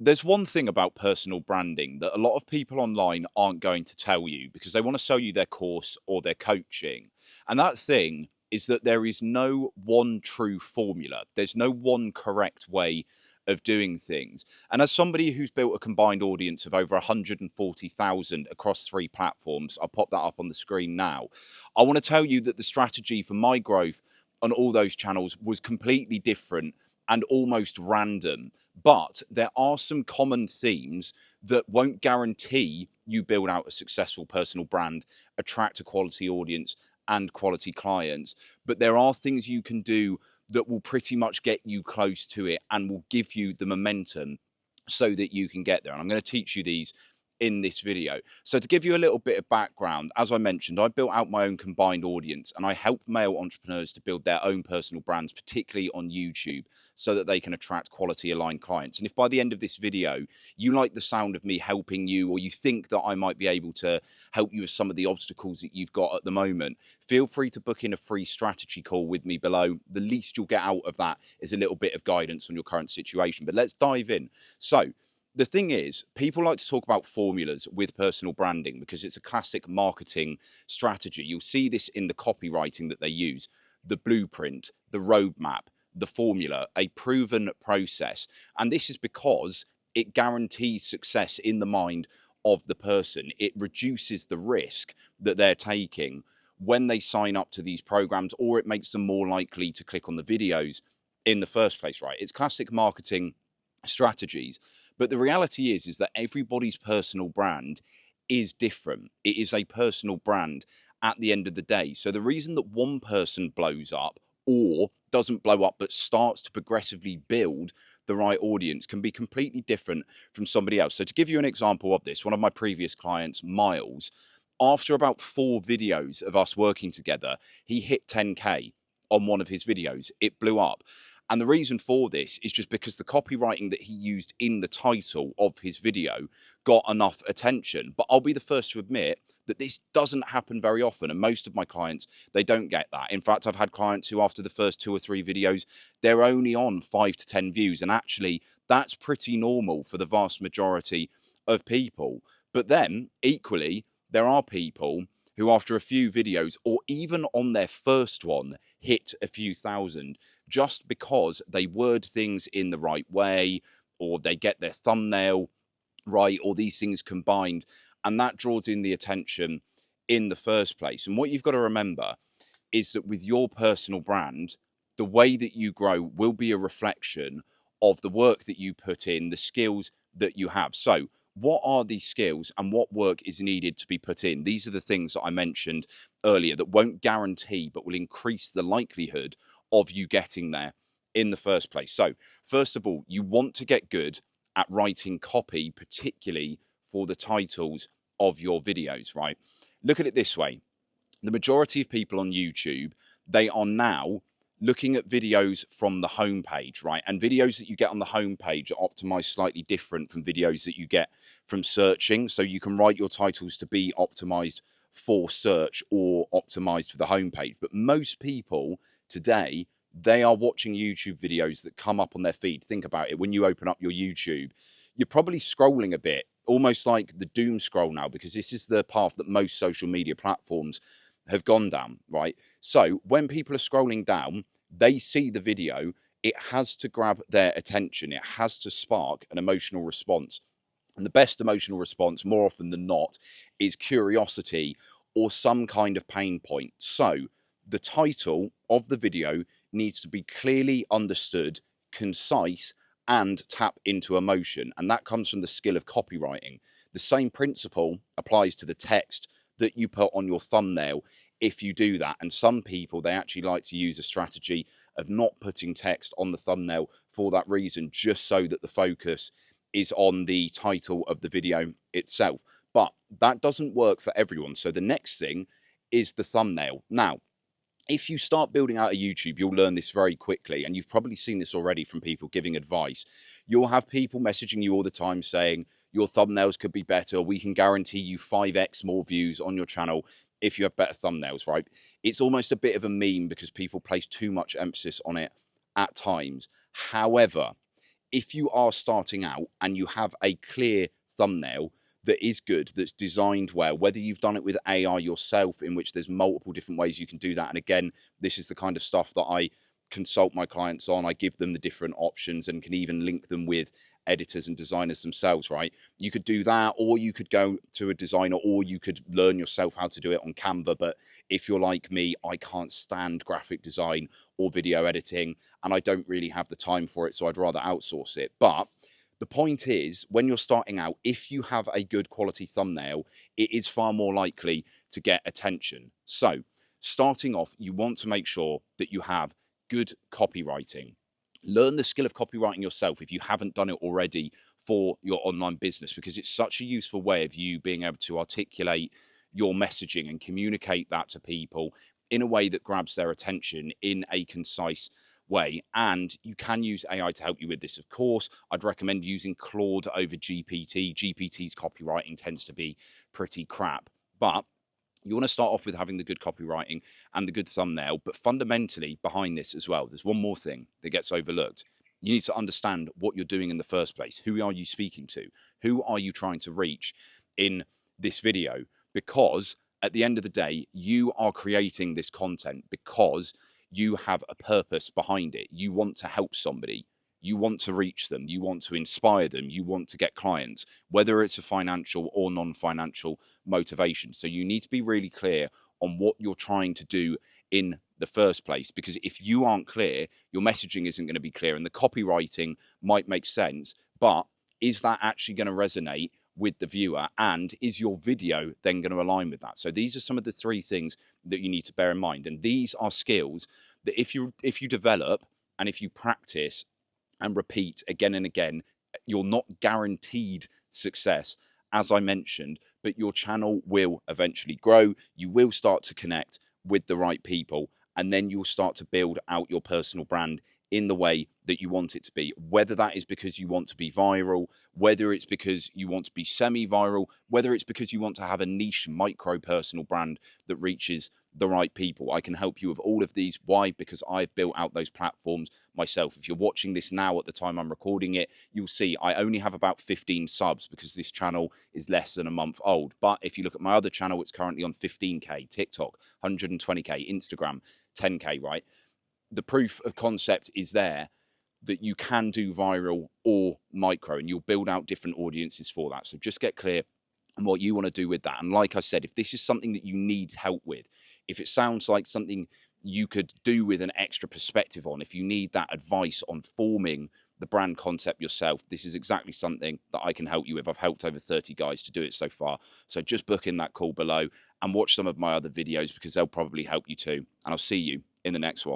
There's one thing about personal branding that a lot of people online aren't going to tell you because they want to sell you their course or their coaching. And that thing is that there is no one true formula. There's no one correct way of doing things. And as somebody who's built a combined audience of over 140,000 across 3 platforms, I'll pop that up on the screen now. I want to tell you that the strategy for my growth on all those channels was completely different and almost random. But there are some common themes that won't guarantee you build out a successful personal brand, attract a quality audience, and quality clients. But there are things you can do that will pretty much get you close to it and will give you the momentum so that you can get there. And I'm going to teach you these in this video. So to give you a little bit of background, as I mentioned, I built out my own combined audience and I help male entrepreneurs to build their own personal brands, particularly on YouTube, so that they can attract quality aligned clients. And if by the end of this video, you like the sound of me helping you, or you think that I might be able to help you with some of the obstacles that you've got at the moment, feel free to book in a free strategy call with me below. The least you'll get out of that is a little bit of guidance on your current situation. But let's dive in. So the thing is, people like to talk about formulas with personal branding because it's a classic marketing strategy. You'll see this in the copywriting that they use, the blueprint, the roadmap, the formula, a proven process. And this is because it guarantees success in the mind of the person. It reduces the risk that they're taking when they sign up to these programs, or it makes them more likely to click on the videos in the first place, right? It's classic marketing strategies. But the reality is that everybody's personal brand is different. It is a personal brand at the end of the day. So the reason that one person blows up or doesn't blow up but starts to progressively build the right audience can be completely different from somebody else. So to give you an example of this, one of my previous clients, Miles, after about 4 videos of us working together, he hit 10K on one of his videos. It blew up. And the reason for this is just because the copywriting that he used in the title of his video got enough attention. But I'll be the first to admit that this doesn't happen very often. And most of my clients, they don't get that. In fact, I've had clients who after the first 2 or 3 videos, they're only on 5 to 10 views. And actually, that's pretty normal for the vast majority of people. But then equally, there are people who after a few videos or even on their first one hit a few thousand just because they word things in the right way, or they get their thumbnail right, or these things combined, and that draws in the attention in the first place. And what you've got to remember is that with your personal brand, the way that you grow will be a reflection of the work that you put in, the skills that you have. So what are these skills and what work is needed to be put in? These are the things that I mentioned earlier that won't guarantee but will increase the likelihood of you getting there in the first place. So first of all, you want to get good at writing copy, particularly for the titles of your videos, right? Look at it this way. The majority of people on YouTube, they are now looking at videos from the homepage, right? And videos that you get on the homepage are optimized slightly different from videos that you get from searching. So you can write your titles to be optimized for search or optimized for the homepage. But most people today, they are watching YouTube videos that come up on their feed. Think about it. When you open up your YouTube, you're probably scrolling a bit, almost like the doom scroll now, because this is the path that most social media platforms have gone down, right? So when people are scrolling down, they see the video, it has to grab their attention, it has to spark an emotional response. And the best emotional response, more often than not, is curiosity or some kind of pain point. So the title of the video needs to be clearly understood, concise, and tap into emotion. And that comes from the skill of copywriting. The same principle applies to the text that you put on your thumbnail if you do that. And some people, they actually like to use a strategy of not putting text on the thumbnail for that reason, just so that the focus is on the title of the video itself. But that doesn't work for everyone. So the next thing is the thumbnail. Now, if you start building out a YouTube, you'll learn this very quickly. And you've probably seen this already from people giving advice. You'll have people messaging you all the time saying, your thumbnails could be better. We can guarantee you 5x more views on your channel if you have better thumbnails, right? It's almost a bit of a meme because people place too much emphasis on it at times. However, if you are starting out and you have a clear thumbnail that is good, that's designed well, whether you've done it with AI yourself, in which there's multiple different ways you can do that. And again, this is the kind of stuff that I consult my clients on. I give them the different options and can even link them with editors and designers themselves, right? You could do that, or you could go to a designer, or you could learn yourself how to do it on Canva. But if you're like me, I can't stand graphic design or video editing, and I don't really have the time for it, so I'd rather outsource it. But the point is, when you're starting out, if you have a good quality thumbnail, it is far more likely to get attention. So starting off, you want to make sure that you have good copywriting. Learn the skill of copywriting yourself if you haven't done it already for your online business, because it's such a useful way of you being able to articulate your messaging and communicate that to people in a way that grabs their attention in a concise way. And you can use AI to help you with this, of course. I'd recommend using Claude over GPT. GPT's copywriting tends to be pretty crap, but you want to start off with having the good copywriting and the good thumbnail. But fundamentally behind this as well, there's one more thing that gets overlooked. You need to understand what you're doing in the first place. Who are you speaking to? Who are you trying to reach in this video? Because at the end of the day, you are creating this content because you have a purpose behind it. You want to help somebody. You want to reach them. You want to inspire them. You want to get clients, whether it's a financial or non-financial motivation. So you need to be really clear on what you're trying to do in the first place, because if you aren't clear, your messaging isn't going to be clear, and the copywriting might make sense, but is that actually going to resonate with the viewer, and is your video then going to align with that? So these are some of the three things that you need to bear in mind, and these are skills that if you develop and if you practice and repeat again and again, you're not guaranteed success, as I mentioned, but your channel will eventually grow. You will start to connect with the right people, and then you'll start to build out your personal brand in the way that you want it to be, whether that is because you want to be viral, whether it's because you want to be semi-viral, whether it's because you want to have a niche micro personal brand that reaches the right people. I can help you with all of these. Why? Because I've built out those platforms myself. If you're watching this now at the time I'm recording it, you'll see I only have about 15 subs because this channel is less than a month old. But if you look at my other channel, it's currently on 15K, TikTok, 120K, Instagram, 10K, right? The proof of concept is there that you can do viral or micro, and you'll build out different audiences for that. So just get clear on what you want to do with that. And like I said, if this is something that you need help with, if it sounds like something you could do with an extra perspective on, if you need that advice on forming the brand concept yourself, this is exactly something that I can help you with. I've helped over 30 guys to do it so far. So just book in that call below and watch some of my other videos, because they'll probably help you too. And I'll see you in the next one.